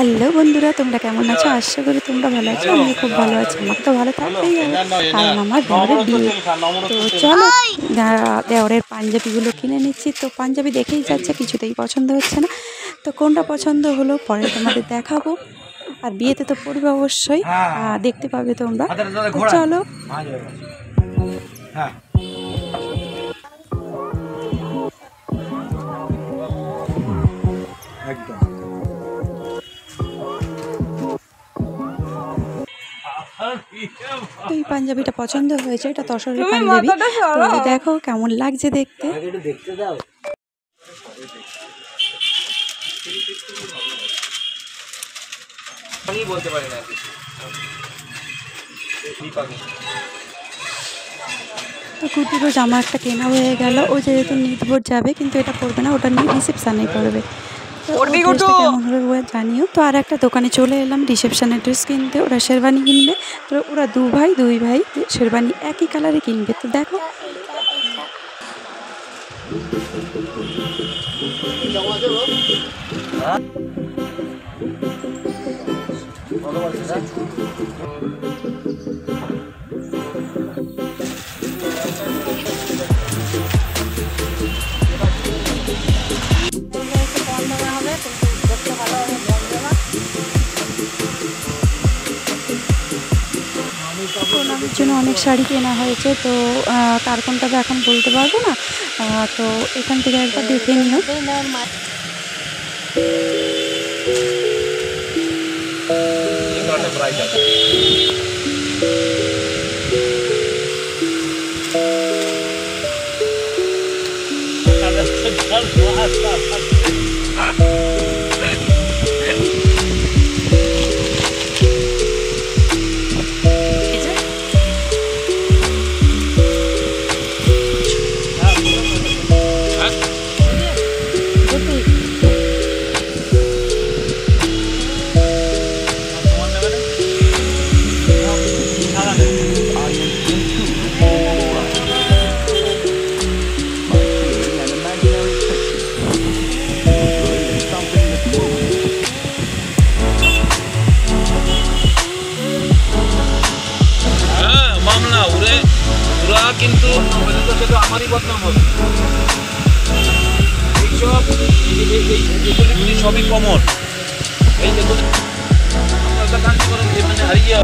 Hello বন্ধুরা, তোমরা কেমন আছো? আশা করি তোমরা ভালো আছো। আমি খুব ভালো আছি। আমাকে তো ভালো থাকতেই হবে, কারণ আমার দেওরের বিয়ে। তো চলো দেওরের পাঞ্জাবিগুলো কিনে নিচ্ছি। তো পাঞ্জাবি দেখেই যাচ্ছে, কিছুতেই পছন্দ হচ্ছে না। তো কোনটা পছন্দ হলো পরে তোমাদের দেখাবো। আর বিয়েতে তো পড়বে অবশ্যই, দেখতে পাবে তোমরা। তো চলো। তো এই পাঞ্জাবিটা পছন্দ হয়েছে, এটা তসরের পাঞ্জাবি। তো দেখো কেমন লাগছে দেখতে। তো কুটিরও জামা একটা কেনা হয়ে গেল। ও যেহেতু নিতভোর যাবে, কিন্তু এটা পরবে না, ওটা নিয়ে রিসেপশানেই পরবে। তো কেমন হবে ও জানিও। তো আর একটা দোকানে চলে এলাম রিসেপশনের ড্রেস কিনতে। ওরা শেরবানি কিনবে। তো ওরা দুই ভাই শেরবানি একই কালারে কিনবে। তো দেখো প্রণামের জন্য অনেক শাড়ি কেনা হয়েছে। তো কার কোনটা তো এখন বলতে পারবো না। তো এখান থেকে একবার দেখে নিও। কিন্তু আমারই বদনাম হবে। এইসব এগুলি সবই কমন। এই যেগুলো আপনারা কাজ করেন, মানে হারিয়ে